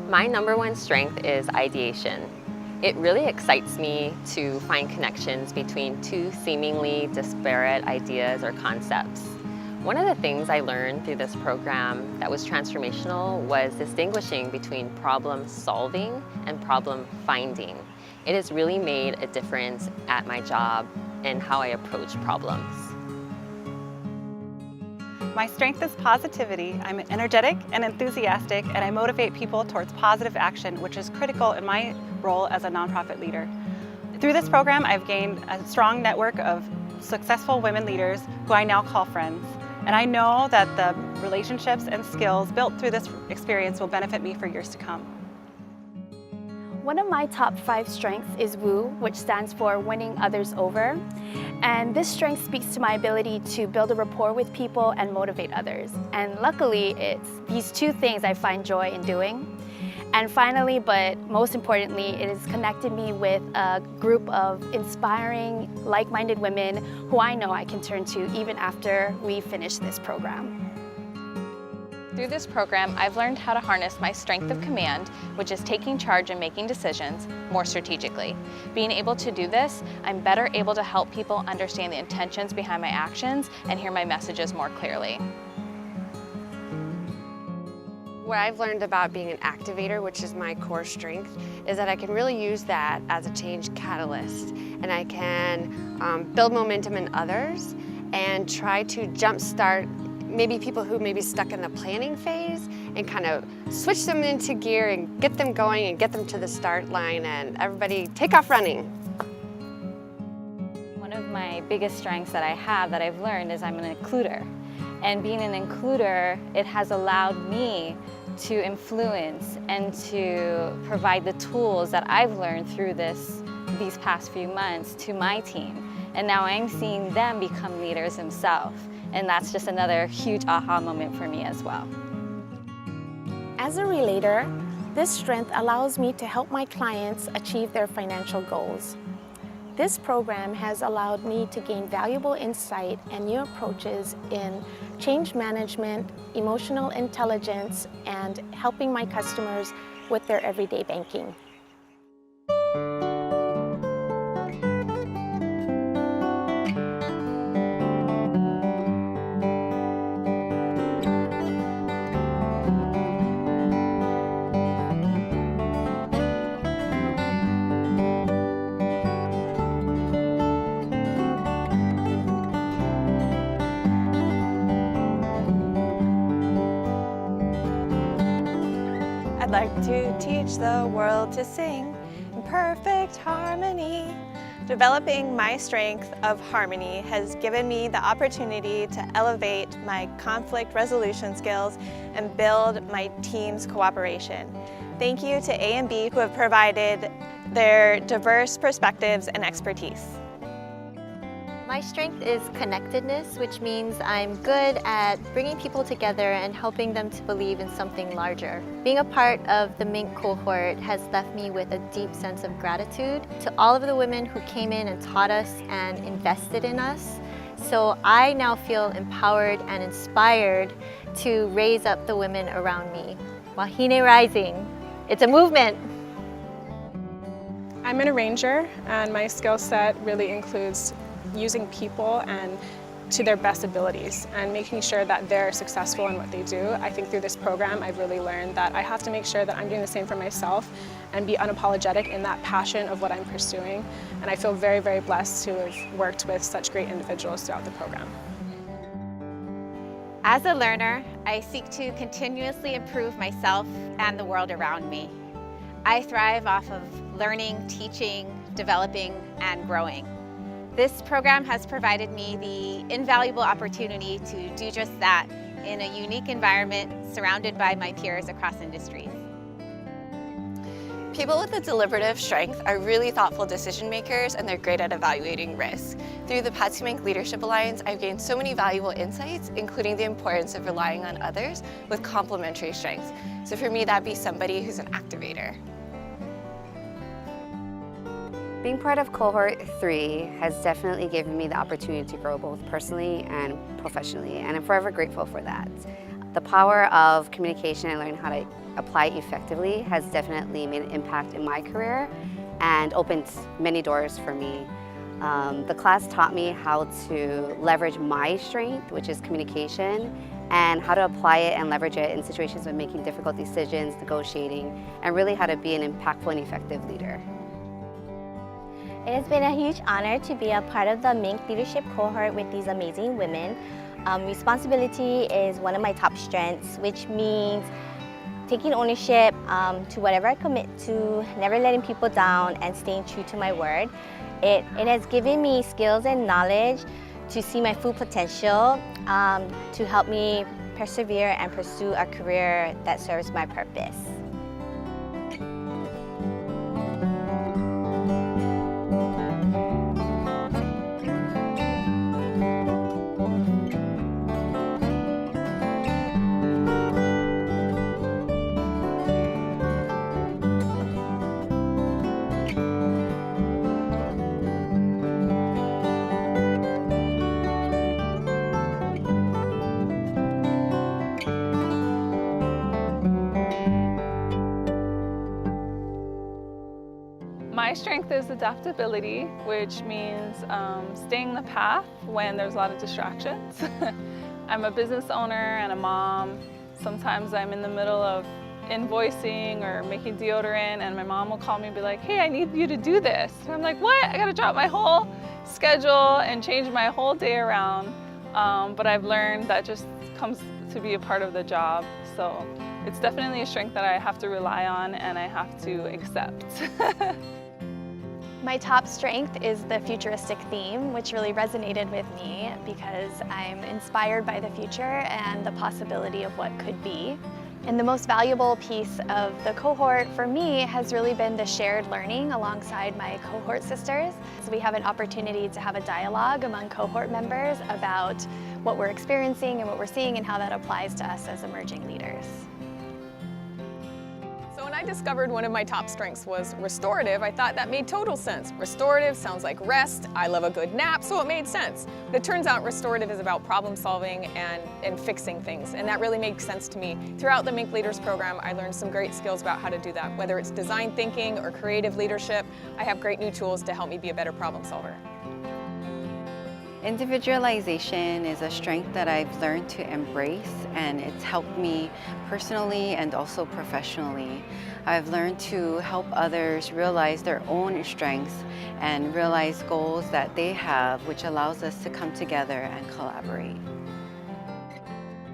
My number one strength is ideation. It really excites me to find connections between two seemingly disparate ideas or concepts. One of the things I learned through this program that was transformational was distinguishing between problem solving and problem finding. It has really made a difference at my job and how I approach problems. My strength is positivity. I'm energetic and enthusiastic, and I motivate people towards positive action, which is critical in my role as a nonprofit leader. Through this program, I've gained a strong network of successful women leaders who I now call friends. And I know that the relationships and skills built through this experience will benefit me for years to come. One of my top 5 strengths is WOO, which stands for winning others over. And this strength speaks to my ability to build a rapport with people and motivate others. And luckily, it's these 2 things I find joy in doing. And finally, but most importantly, it has connected me with a group of inspiring, like-minded women who I know I can turn to even after we finish this program. Through this program, I've learned how to harness my strength of command, which is taking charge and making decisions more strategically. Being able to do this, I'm better able to help people understand the intentions behind my actions and hear my messages more clearly. What I've learned about being an activator, which is my core strength, is that I can really use that as a change catalyst, and I can build momentum in others and try to jumpstart maybe people who may be stuck in the planning phase and kind of switch them into gear and get them going and get them to the start line and everybody take off running. One of my biggest strengths that I have that I've learned is I'm an includer. And being an includer, it has allowed me to influence and to provide the tools that I've learned through these past few months to my team. And now I'm seeing them become leaders themselves. And that's just another huge aha moment for me as well. As a relator, this strength allows me to help my clients achieve their financial goals. This program has allowed me to gain valuable insight and new approaches in change management, emotional intelligence, and helping my customers with their everyday banking. I'd like to teach the world to sing in perfect harmony. Developing my strength of harmony has given me the opportunity to elevate my conflict resolution skills and build my team's cooperation. Thank you to A and B who have provided their diverse perspectives and expertise. My strength is connectedness, which means I'm good at bringing people together and helping them to believe in something larger. Being a part of the Mink Cohort has left me with a deep sense of gratitude to all of the women who came in and taught us and invested in us. So I now feel empowered and inspired to raise up the women around me. Wahine Rising, it's a movement. I'm an arranger, and my skill set really includes using people and to their best abilities and making sure that they're successful in what they do. I think through this program I've really learned that I have to make sure that I'm doing the same for myself and be unapologetic in that passion of what I'm pursuing. And I feel very, very blessed to have worked with such great individuals throughout the program. As a learner, I seek to continuously improve myself and the world around me. I thrive off of learning, teaching, developing, and growing. This program has provided me the invaluable opportunity to do just that in a unique environment surrounded by my peers across industries. People with a deliberative strength are really thoughtful decision makers, and they're great at evaluating risk. Through the Patsy Mink Leadership Alliance, I've gained so many valuable insights, including the importance of relying on others with complementary strengths. So for me, that'd be somebody who's an activator. Being part of Cohort 3 has definitely given me the opportunity to grow both personally and professionally, and I'm forever grateful for that. The power of communication and learning how to apply it effectively has definitely made an impact in my career and opened many doors for me. The class taught me how to leverage my strength, which is communication, and how to apply it and leverage it in situations of making difficult decisions, negotiating, and really how to be an impactful and effective leader. It has been a huge honor to be a part of the Mink Leadership Cohort with these amazing women. Responsibility is one of my top strengths, which means taking ownership to whatever I commit to, never letting people down, and staying true to my word. It has given me skills and knowledge to see my full potential, to help me persevere and pursue a career that serves my purpose. My strength is adaptability, which means staying the path when there's a lot of distractions. I'm a business owner and a mom. Sometimes I'm in the middle of invoicing or making deodorant, and my mom will call me and be like, hey, I need you to do this. And I'm like, what? I gotta drop my whole schedule and change my whole day around. But I've learned that just comes to be a part of the job. So it's definitely a strength that I have to rely on and I have to accept. My top strength is the futuristic theme, which really resonated with me because I'm inspired by the future and the possibility of what could be. And the most valuable piece of the cohort for me has really been the shared learning alongside my cohort sisters. So we have an opportunity to have a dialogue among cohort members about what we're experiencing and what we're seeing and how that applies to us as emerging leaders. So when I discovered one of my top strengths was restorative, I thought that made total sense. Restorative sounds like rest. I love a good nap, so it made sense. But it turns out restorative is about problem solving and fixing things, and that really makes sense to me. Throughout the Mink Leaders program, I learned some great skills about how to do that. Whether it's design thinking or creative leadership, I have great new tools to help me be a better problem solver. Individualization is a strength that I've learned to embrace, and it's helped me personally and also professionally. I've learned to help others realize their own strengths and realize goals that they have, which allows us to come together and collaborate.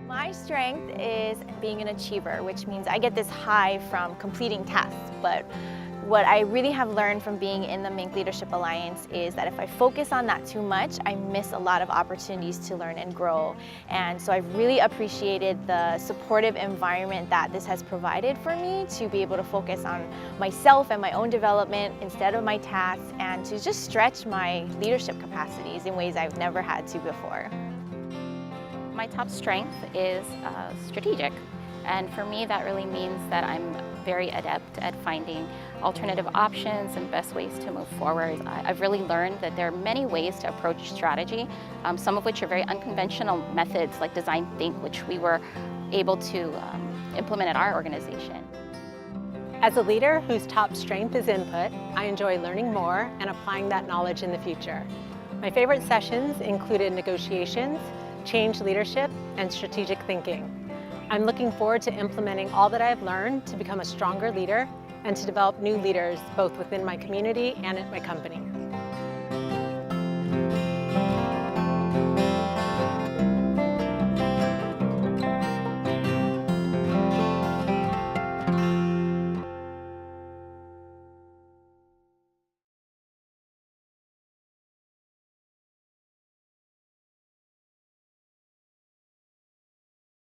My strength is being an achiever, which means I get this high from completing tasks, but what I really have learned from being in the Mink Leadership Alliance is that if I focus on that too much, I miss a lot of opportunities to learn and grow. And so I've really appreciated the supportive environment that this has provided for me to be able to focus on myself and my own development instead of my tasks, and to just stretch my leadership capacities in ways I've never had to before. My top strength is strategic. And for me, that really means that I'm very adept at finding alternative options and best ways to move forward. I've really learned that there are many ways to approach strategy, some of which are very unconventional methods like design think, which we were able to implement at our organization. As a leader whose top strength is input, I enjoy learning more and applying that knowledge in the future. My favorite sessions included negotiations, change leadership, and strategic thinking. I'm looking forward to implementing all that I've learned to become a stronger leader and to develop new leaders both within my community and at my company.